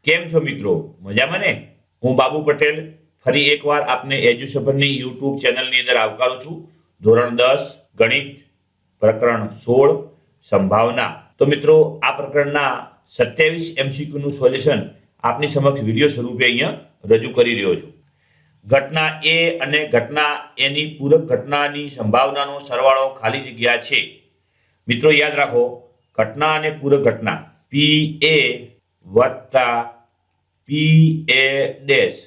કેમ છો મિત્રો? મજામાં ને? હું બાબુ પટેલ ફરી એકવાર આપને એજ્યુસફરની યુટ્યુબ ચેનલની અંદર આવકારું છું. ધોરણ 10 ગણિત પ્રકરણ 16 સંભાવના. તો મિત્રો આ પ્રકરણના 27 MCQ નું સોલ્યુશન આપની સમક્ષ વિડીયો સ્વરૂપે અહીંયા રજૂ કરી રહ્યો છું. ઘટના એ અને ઘટના એની પૂરક ઘટનાની સંભાવનાનો સરવાળો ખાલી જગ્યા છે. મિત્રો યાદ રાખો, ઘટના અને પૂરક ઘટના PA વત્તા PA ડેશ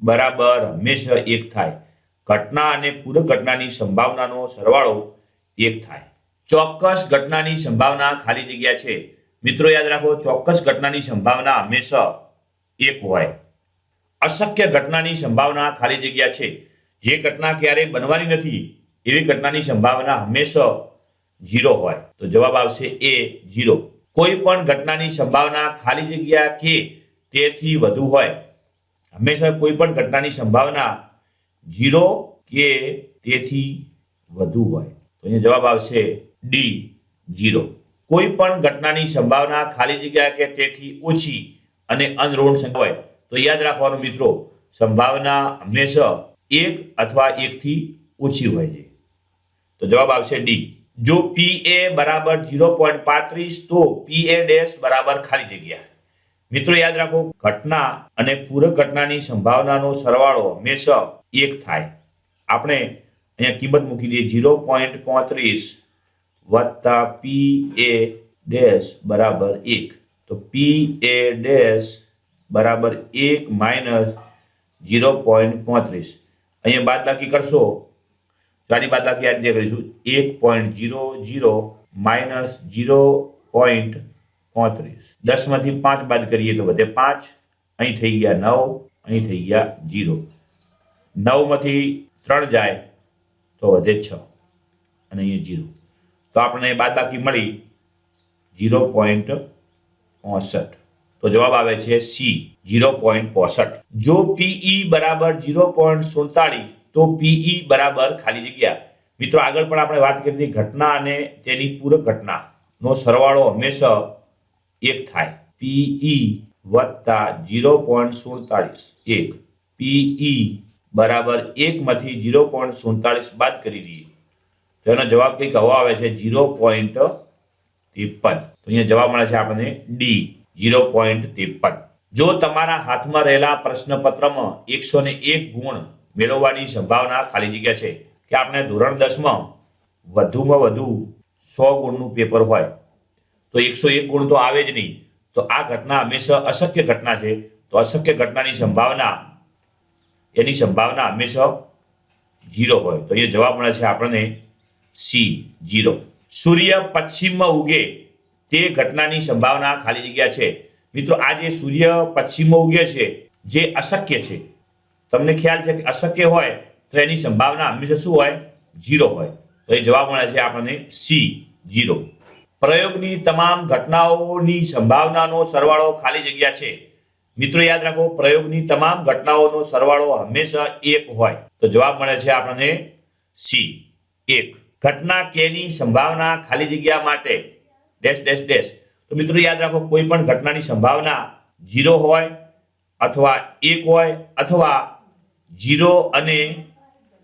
બરાબર હંમેશા 1 થાય. ઘટના અને પૂરક ઘટનાની સંભાવનાનો સરવાળો 1 થાય. ચોક્કસ ઘટનાની સંભાવના ખાલી જગ્યા છે. મિત્રો યાદ રાખો, ચોક્કસ ઘટનાની સંભાવના હંમેશા 1 હોય. અશક્ય ઘટનાની સંભાવના ખાલી જગ્યા છે. જે ઘટના ક્યારેય બનવાની નથી એવી ઘટનાની સંભાવના હંમેશા 0 હોય. તો જવાબ આવશે A 0. કોઈ પણ ઘટનાની સંભાવના ખાલી જગ્યા કે તેથી વધુ હોય. હંમેશા કોઈ પણ ઘટનાની સંભાવના 0 કે તેથી વધુ હોય. તો અહીંયા જવાબ આવશે D 0. કોઈ પણ ઘટનાની સંભાવના ખાલી જગ્યા કે તેથી ઓછી અને અનઋણ સંખ્યા હોય તો યાદ રાખવાનું મિત્રો, સંભાવના હંમેશા 1 અથવા 1 થી ઓછી હોય છે. તો જવાબ આવશે D. જો PA બરાબર 0.35 તો PA ડેશ બરાબર ખાલી જગ્યા. મિત્રો યાદ રાખો, ઘટના અને પૂરક ઘટનાની સંભાવનાનો સરવાળો હંમેશા 1 થાય. આપણે અહીંયા કિંમત મૂકી દઈએ 0.35 વત્તા PA ડેશ બરાબર 1. તો PA ડેશ બરાબર 1 માઇનસ 0.35. અહીંયા બાદબાકી કરશો તો આની બાદબાકી આ રીતે કરીશું 1.00 માઇનસ 0.35. 10 માંથી 5 બાદ કરીએ તો વધે 5. અહીં થઈ ગયા 9, અહીં થઈ ગયા 0. 9 માંથી 3 જાય તો વધે 6 અને અહીંયા 0. તો આપણે બાદબાકી મળી 0.65. તો જવાબ આવે છે C 0.65. જો PE બરાબર 0.47 તો PE બરાબર ખાલી જગ્યા. મિત્રો આગળ પણ આપણે વાત કરી હતી, ઘટના અને તેની પૂરક ઘટનાનો સરવાળો હંમેશા 1 થાય. PE વત્તા 0.47 1. PE બરાબર 1 માંથી 0.47 બાદ કરી દઈએ તો એનો જવાબ કંઈક આવો આવે છે 0.53. તો અહીંયા જવાબ મળે છે આપણને D 0.53. જો તમારા હાથમાં રહેલા પ્રશ્નપત્રમાં 101 ગુણ મેળવવાની સંભાવના ખાલી જગ્યા છે કે આપણે ધોરણ 10 માં વધુમાં વધુ 100 ગુણનું પેપર હોય તો 101 ગુણ તો આવે જ નહીં. તો આ ઘટના હંમેશા અશક્ય ઘટના છે. તો અશક્ય ઘટનાની સંભાવના હંમેશા 0 હોય. તો એ જવાબ મળે છે આપણને C 0. સૂર્ય પશ્ચિમમાં ઉગે તે ઘટનાની સંભાવના ખાલી જગ્યા છે. મિત્રો આ જે સૂર્ય પશ્ચિમમાં ઉગે છે જે અશક્ય છે, તમને ખ્યાલ છે કે અશક્ય હોય તો એની સંભાવના હંમેશા શું હોય? 0 હોય. તો એ જવાબ મળે છે આપણને C 0. પ્રયોગની તમામ ઘટનાઓની સંભાવનાનો સરવાળો ખાલી જગ્યા છે. મિત્રો યાદ રાખો, પ્રયોગની તમામ ઘટનાઓનો સરવાળો હંમેશા 1 હોય. તો જવાબ મળે છે આપણને C 1. ઘટના કેની સંભાવના ખાલી જગ્યા માટે ડેશ ડેશ ડેશ. તો મિત્રો યાદ રાખો, કોઈ પણ ઘટનાની સંભાવના 0 હોય અથવા 1 હોય અથવા 0 અને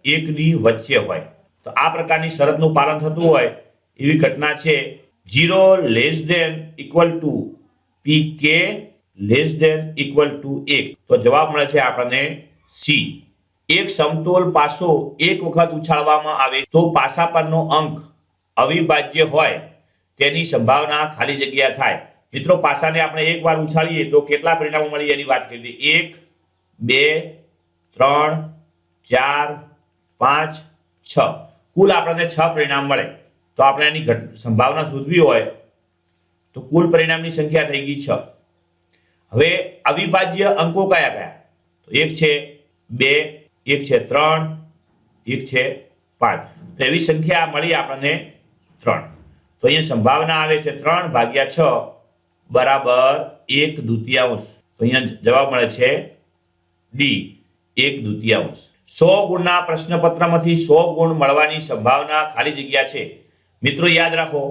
1 ની વચ્ચે હોય. તો આ પ્રકારની શરતનું પાલન થતું હોય એવી ઘટના છે 0 less than equal to PK less than equal to 1. તો જવાબ મળે છે આપણને C. એક સમતોલ પાસો એક વખત ઉછાળવામાં આવે તો પાસા પરનો અંક અવિભાજ્ય હોય તેની સંભાવના ખાલી જગ્યા થાય. મિત્રો પાસાને આપણે એકવાર ઉછાળીએ તો કેટલા પરિણામો મળે એની વાત કરી દઈએ. 1 2 3 4 5 6. કુલ આપણને 6 પરિણામ મળે. તો આપણે એની સંભાવના શોધવી હોય તો કુલ પરિણામની સંખ્યા થઈ ગઈ 6. હવે અવિભાજ્ય અંકો કયા કયા? તો એક છે 2, એક છે 3, એક છે 5. તો એવી સંખ્યા મળી આપણને 3. તો અહીંયા સંભાવના આવે છે 3/6 બરાબર 1/2. તો અહીંયા જવાબ મળે છે D 1/2. 100 ગુણના પ્રશ્નપત્રમાંથી 100 ગુણ મળવાની સંભાવના ખાલી જગ્યા છે. મિત્રો યાદ રાખો,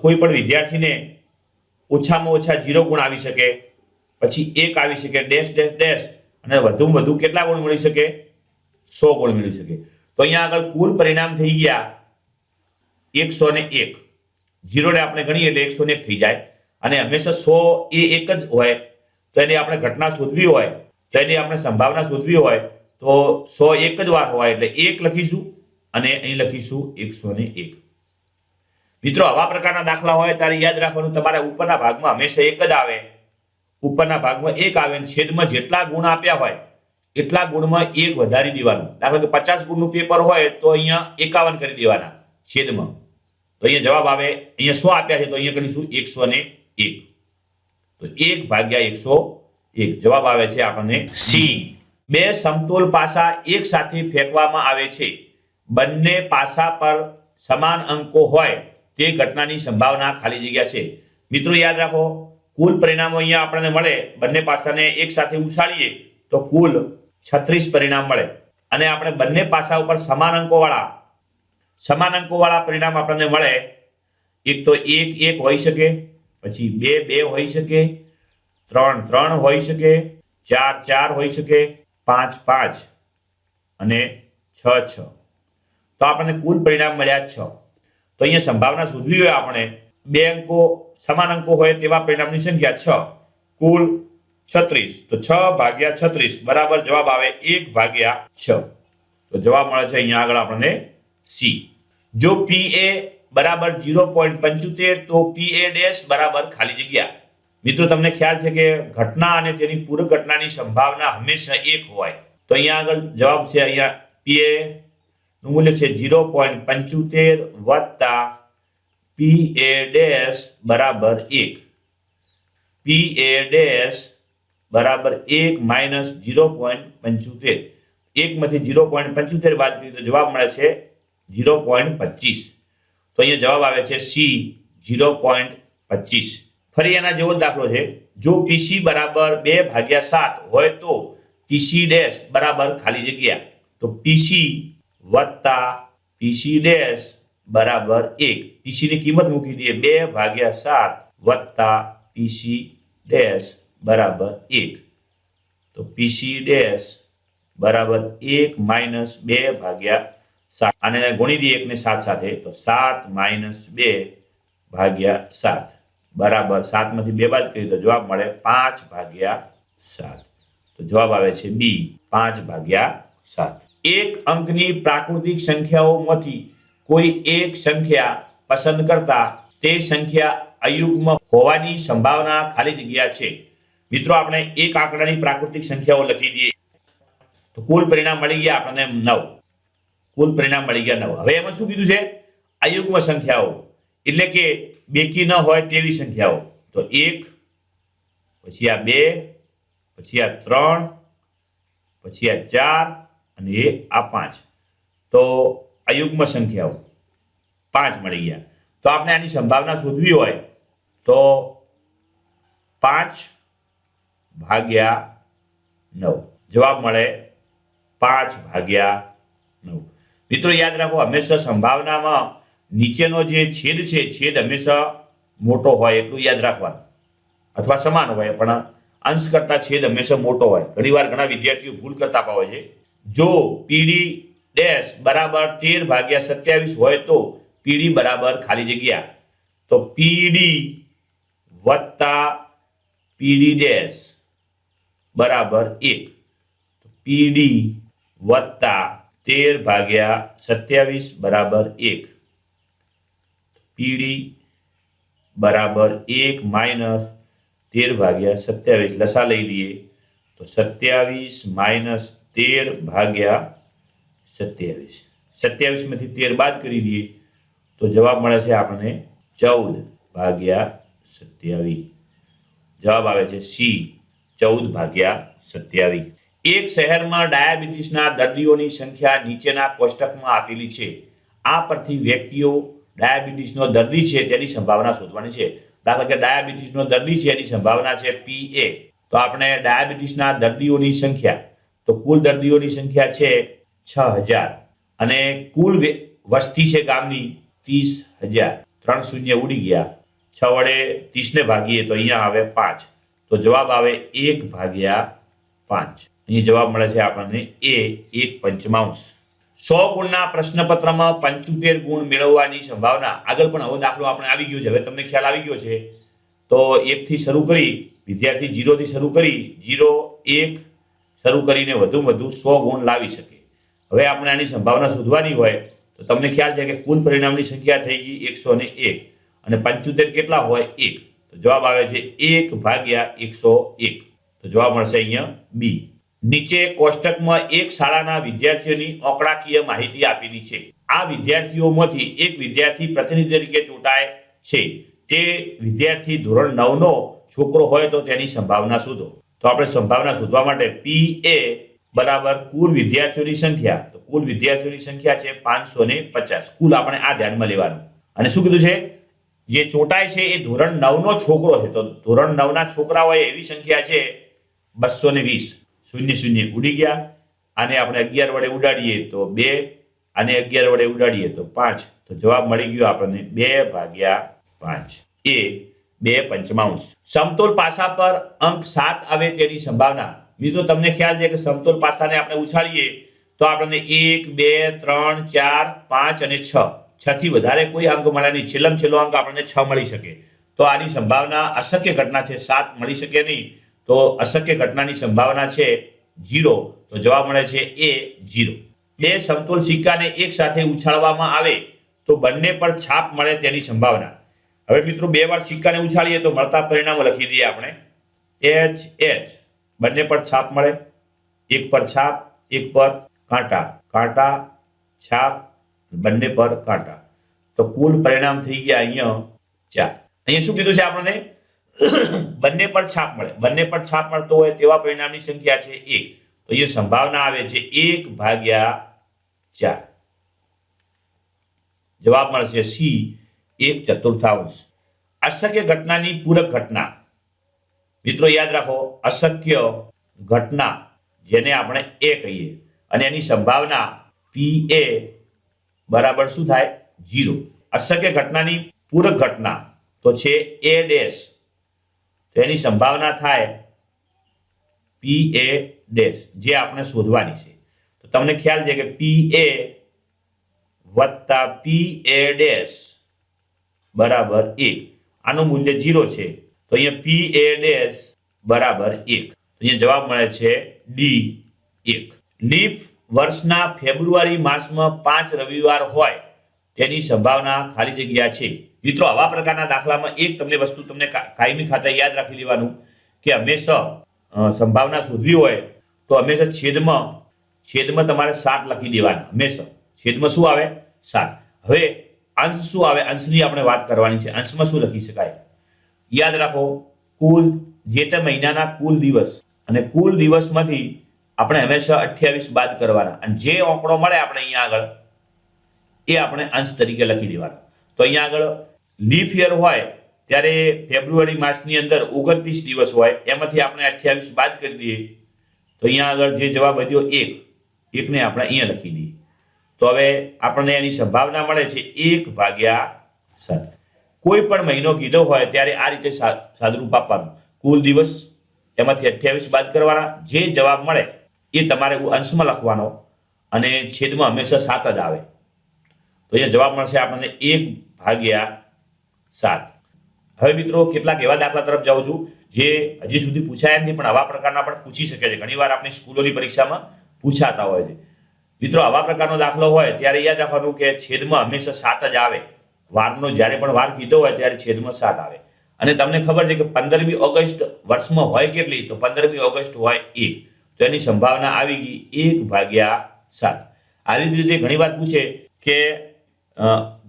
કોઈ પણ વિદ્યાર્થીને ઓછામાં ઓછા 0 ગુણ આવી શકે, પછી 1 આવી શકે, ડેશ ડેશ ડેશ, અને વધુમાં વધુ કેટલા ગુણ મળી શકે? 100 ગુણ મળી શકે. તો અહીંયા આગળ કુલ પરિણામ થઈ ગયા 101. 0 ને આપણે ગણીએ એટલે 101 થઈ જાય. અને હંમેશા 100 એ એક જ હોય, તો એની આપણે ઘટના શોધવી હોય, તો એની આપણે સંભાવના શોધવી હોય, તો 100 એક જ વાર હોય એટલે 1 લખીશું અને અહીં લખીશું 101. મિત્રો, આવા પ્રકારના દાખલા હોય ત્યારે યાદ રાખવાનું, તમારા ઉપરના ભાગમાં હંમેશા 1 જ આવે. ઉપરના ભાગમાં 1 આવે અને છેદમાં જેટલા ગુણ આપ્યા હોય એટલા ગુણમાં 1 વધારી દેવાનું. દાખલા કે 50 ગુણનું પેપર હોય તો અહીંયા 51 કરી દેવાના છેદમાં. તો અહીંયા જવાબ આવે, અહીંયા 100 આપ્યા છે તો અહીંયા કરીશું 101. તો 1/101 જવાબ આવે છે આપણને સી. બે સમતોલ પાસા એક સાથે ફેંકવામાં આવે છે. બંને પાસા પર સમાન અંકો હોય તે ઘટનાની સંભાવના ખાલી જગ્યા છે. મિત્રો, યાદ રાખો, કુલ પરિણામો અહીંયા આપણને મળે. બંને પાસાને એક સાથે ઉછાળીએ તો કુલ 36 પરિણામ મળે. અને આપણે બંને પાસા ઉપર સમાન અંકોવાળા પરિણામ આપણને મળે. એક તો 1 હોઈ શકે, પછી 2 હોઈ શકે, 3 હોઈ શકે, 4 હોઈ શકે, 5 અને 6. તો આપણને કુલ પરિણામ મળ્યા 6. તો અહીંયા સંભાવના શોધવી હોય આપણે, 2 અંકો સમાન અંકો હોય તેવા પરિણામની સંખ્યા 6, કુલ 36. તો 6/36 બરાબર જવાબ આવે 1/6. તો જવાબ મળે છે અહીંયા આગળ આપણને સી. જો PA બરાબર 0.75 તો PA ડેશ બરાબર ખાલી જગ્યા. મિત્રો, તમને ખ્યાલ છે કે ઘટના અને તેની પૂરક ઘટનાની સંભાવના હંમેશા 1 હોય. તો અહીંયા આગળ જવાબ છે, અહીંયા PA નું મૂલ્ય છે 0.75 વત્તા PA ડેશ બરાબર 1. PA ડેશ બરાબર 1 માઇનસ 0.75. 1 માંથી 0.75 બાદ કરીએ તો જવાબ મળે છે 0.25. તો અહીંયા જવાબ આવે છે સી, 0.25. ફરી એના જેવો દાખલો છે. જો PC બરાબર 2/7 હોય તો PC ડેશ બરાબર ખાલી જગ્યા. તો PC વત્તા PC ડેશ બરાબર 1. PC ની કિંમત મૂકી દઈએ 2/7 વત્તા PC ડેશ બરાબર 1. તો PC ડેશ બરાબર 1 માઇનસ 2/7. આને ગુણી દઈએ 1 ને 7 સાથે, તો 7 માઇનસ 2/7 બરાબર 7 માંથી 2 બાદ કરીએ તો જવાબ મળે 5/7. તો જવાબ આવે છે બી, 5/7. એક અંકની પ્રાકૃતિક સંખ્યાઓમાંથી કોઈ એક સંખ્યા પસંદ કરતા તે સંખ્યા અયુગ્મ હોવાની સંભાવના ખાલી જગ્યા છે. મિત્રો, આપણે એક આંકડાની પ્રાકૃતિક સંખ્યાઓ લખી દઈએ તો કુલ પરિણામ મળી ગયા આપણને 9. કુલ પરિણામ મળી ગયા 9. હવે એમાં શું કીધું છે? અયુગ્મ સંખ્યાઓ એટલે કે બેકી ન હોય તેવી સંખ્યાઓ. તો 1, પછી આ 2, પછી આ 3, પછી આ 4 અને આ 5. તો અયુગ્મ સંખ્યાઓ 5 મળી ગયા. તો આપણે આની સંભાવના શોધવી હોય તો 5/9 જવાબ મળે 5/9. મિત્રો, યાદ રાખો, હંમેશા સંભાવનામાં નીચેનો જે છેદ છે, છેદ હંમેશા મોટો હોય એટલું યાદ રાખવાનું, અથવા સમાન હોય પણ અંશ કરતા છેદ હંમેશા મોટો હોય. ઘણીવાર ઘણા વિદ્યાર્થીઓ ભૂલ કરતા હોય છે. જો PD ડેશ બરાબર 13/27 હોય તો PD બરાબર ખાલી જગ્યા. તો PD વત્તા PD ડેશ બરાબર 1. PD વત્તા 13/27 બરાબર 1. PD બરાબર 1 માઇનસ 13/27 લસા લઈ લઈએ તો 27 માઇનસ 13/27. 27 માંથી 13 બાદ કરી દઈએ તો જવાબ મળે છે આપણને 14/27. જવાબ આવે છે સી, 14/27. એક શહેરમાં ડાયાબિટીસના દર્દીઓની સંખ્યા નીચેના કોષ્ટકમાં આપેલી છે. આ પરથી વ્યક્તિઓ ડાયાબિટીસનો દર્દી છે તેની સંભાવના શોધવાની છે. દાખલા કે ડાયાબિટીસનો દર્દી છે એની સંભાવના છે PA. તો આપણે ડાયાબિટીસના દર્દીઓની સંખ્યા, તો કુલ દર્દીઓની સંખ્યા છે 6000 અને કુલ વસ્તી છે ગામની 30,000. 3 શૂન્ય ઉડી ગયા. 6 વડે 30 ને ભાગીએ તો અહીંયા આવે 5. તો તો જવાબ આવે 1/5. અહીં જવાબ મળે છે આપણને એ 1/5. 100 ગુણના પ્રશ્નપત્રમાં 75 ગુણ મેળવવાની સંભાવના. આગળ પણ હવે દાખલો આપણે આવી ગયો છે, હવે તમને ખ્યાલ આવી ગયો છે. તો 1 થી શરૂ કરી વિદ્યાર્થી 0 થી શરૂ કરી 0 1 શરૂ કરીને વધુમાં વધુ 100 ગુણ લાવી શકે. હવે આપણે આની સંભાવના શોધવાની હોય તો તમને ખ્યાલ છે કે કુલ પરિણામની સંખ્યા થઈ ગઈ 101 અને 75 કેટલા હોય 1. તો જવાબ આવે છે 1/101. તો જવાબ મળશે અહીંયા બી. નીચે કોષ્ટકમાં એક શાળાના વિદ્યાર્થીઓની આંકડાકીય માહિતી આપેલી છે. આ વિદ્યાર્થીઓમાંથી એક વિદ્યાર્થી પ્રતિનિધિ તરીકે ચૂંટાય છે. તે વિદ્યાર્થી ધોરણ 9 નો છોકરો હોય તો તેની સંભાવના શોધો. તો આપણે સંભાવના શોધવા માટે PA બરાબર કુલ વિદ્યાર્થીઓની સંખ્યા. તો કુલ વિદ્યાર્થીઓની સંખ્યા છે 550. કુલ આપણે આ ધ્યાનમાં લેવાનું. અને શું કીધું છે? જે ચૂંટાય છે એ ધોરણ 9 નો છોકરો છે. તો ધોરણ 9 ના છોકરા હોય એવી સંખ્યા છે 220. 0 ઉડી ગયા. આને આપણે 11 વડે ઉડાડીએ તો 2, આને 11 વડે ઉડાડીએ તો 5. તો જવાબ મળી ગયો આપણને 2/5. એ 2/5. સમતોલ પાસા પર અંક 7 આવે તેની સંભાવના. મિત્રો તમને ખ્યાલ છે કે સમતોલ પાસાને આપણે ઉછાળીએ તો આપણને 1 2 3 4 5 અને 6 થી વધારે કોઈ અંક મળે નહીં. છેલ્લો અંક આપણને 6 મળી શકે. તો આની સંભાવના અશક્ય ઘટના છે, 7 મળી શકે નહીં. તો અશક્ય ઘટનાની સંભાવના છે 0. તો જવાબ મળે છે એ 0. બે સમતોલ સિક્કાને એક સાથે ઉછાળવામાં આવે તો બંને પર છાપ મળે તેની સંભાવના. હવે મિત્રો 2 વાર સિક્કાને ઉછાળીએ તો મળતા પરિણામો લખી દઈએ આપણે. H બંને પર છાપ મળે. એક પર છાપ, એક પર કાંટા, છાપ, બંને પર કાંટા. તો કુલ પરિણામ થઈ ગયા અહીંયા 4. અહીંયા શું કીધું છે આપણને? બંને પર છાપ મળે. બંને પર છાપ મળતો હોય તેવા પરિણામની સંખ્યા છે 1. તો એ સંભાવના આવે છે 1/4. જવાબ મળશે સી 1/4. અશક્ય ઘટનાની પૂરક ઘટના. મિત્રો યાદ રાખો, અશક્ય ઘટના જેને આપણે એ કહીએ અને એની સંભાવના PA બરાબર શું થાય? 0. અશક્ય ઘટનાની પૂરક ઘટના તો છે A'. તો એની સંભાવના થાય PA', જે આપણે શોધવાની છે. તો તમને ખ્યાલ છે કે PA વત્તા PA' બરાબર 1. આનું મૂલ્ય 0 છે. તો અહીંયા PA' બરાબર 1. તો અહીંયા જવાબ મળે છે D1. લીપ વર્ષના ફેબ્રુઆરી માસમાં 5 રવિવાર હોય તેની સંભાવના ખાલી જગ્યા છે. મિત્રો આવા પ્રકારના દાખલામાં એક વસ્તુ તમને કાયમી ખાતે યાદ રાખી લેવાનું કે હંમેશા સંભાવના શોધવી હોય તો હંમેશા છેદમાં તમારે 7 લખી દેવાના. હંમેશા છેદમાં શું આવે? 7. હવે અંશ શું આવે? અંશની આપણે વાત કરવાની છે. અંશમાં શું લખી શકાય? યાદ રાખો, કુલ જે તે મહિનાના કુલ દિવસ અને કુલ દિવસમાંથી આપણે હંમેશા 28 બાદ કરવાના અને જે આંકડો મળે આપણે અહીંયા આગળ એ આપણે અંશ તરીકે લખી દેવાનો. તો અહીંયા આગળ લીપ યર હોય ત્યારે ફેબ્રુઆરી માસની અંદર 29 દિવસ હોય, એમાંથી આપણે 28 બાદ કરી દઈએ તો અહીંયા આગળ જે જવાબ વધ્યો 1 ને આપણે અહીંયા લખી દઈએ. તો હવે આપણને એની સંભાવના મળે છે 1/7. કોઈ પણ મહિનો કીધો હોય ત્યારે આ રીતે સાદુરૂપ આપવાનું. કુલ દિવસ એમાંથી 28 બાદ કરવાના, જે જવાબ મળે એ તમારે અંશમાં લખવાનો અને છેદમાં હંમેશા 7 જ આવે. તો અહીંયા જવાબ મળશે આપણને 1/7. હવે મિત્રો કેટલાક એવા દાખલા તરફ જાઉં છું જે હજી સુધી પૂછાયા નથી પણ આવા પ્રકારના પણ પૂછી શકે છે. ઘણીવાર આપણી સ્કૂલોની પરીક્ષામાં પૂછાતા હોય છે. મિત્રો આવા પ્રકારનો દાખલો હોય ત્યારે યાદ રાખવાનું કે છેદમાં હંમેશા 7 જ આવે. વારનો જ્યારે પણ વાર કીધો હોય ત્યારે છેદમાં 7 આવે. અને તમને ખબર છે કે 15મી ઓગસ્ટ વર્ષમાં હોય કેટલી? તો 15મી ઓગસ્ટ હોય 1. તો એની સંભાવના આવી ગઈ 1/7. આવી જ રીતે ઘણીવાર પૂછે કે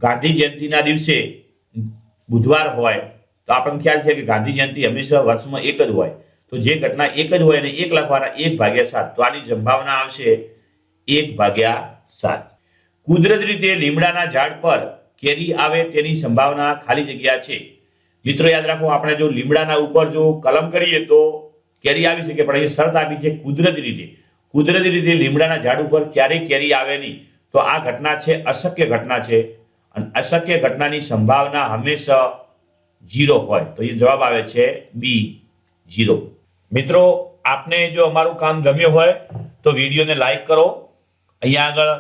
ગાંધી જયંતિના દિવસે બુધવાર હોય તો આપણને ખ્યાલ છે કે ગાંધી જયંતિ હંમેશા વર્ષમાં 1 જ હોય. તો જે ઘટના 1 જ હોય એને 1 લખવાના, 1/7. તો આની સંભાવના આવશે 1/7. કુદરતી રીતે લીમડાના ઝાડ પર કેરી આવે તેની સંભાવના ખાલી જગ્યા છે. મિત્રો યાદ રાખો, આપણે જો લીમડાના ઉપર જો કલમ કરીએ તો કેરી આવી શકે, પણ અહીં શરત આપી છે કુદરતી રીતે લીમડાના ઝાડ ઉપર ક્યારેય કેરી આવે નહીં. તો આ ઘટના છે અશક્ય ઘટના છે અને અશક્ય ઘટનાની સંભાવના હંમેશા 0 હોય. તો એ જવાબ આવે છે B 0। મિત્રો, આપને જો અમારું કામ ગમ્યું હોય તો વિડીયોને લાઈક કરો. અહીંયા આગળ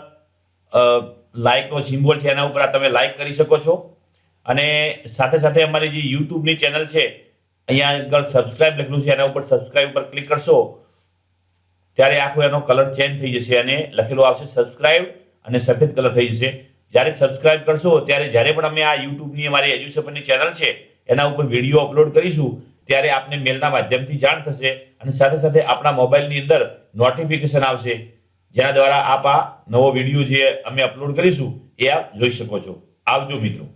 લાઈકનો સિમ્બોલ છે, એના ઉપર તમે લાઈક કરી શકો છો. અને સાથે સાથે અમારી જે યુટ્યુબની ચેનલ છે, અહીંયા આગળ સબસ્ક્રાઇબ લખેલું છે, એના ઉપર સબસ્ક્રાઇબ ઉપર ક્લિક કરશો ત્યારે આખો એનો કલર ચેન્જ થઈ જશે અને લખેલું આવશે સબસ્ક્રાઇબ અને સફેદ કલર થઈ જશે. જ્યારે સબસ્ક્રાઇબ કરશો ત્યારે જ્યારે પણ અમે આ યુટ્યુબની અમારી એજ્યુસફરની ચેનલ છે એના ઉપર વિડીયો અપલોડ કરીશું ત્યારે આપને મેલના માધ્યમથી જાણ થશે અને સાથે સાથે આપણા મોબાઈલની અંદર નોટિફિકેશન આવશે, જેના દ્વારા આપ આ નવો વિડીયો જે અમે અપલોડ કરીશું એ આપ જોઈ શકો છો. આવજો મિત્રો.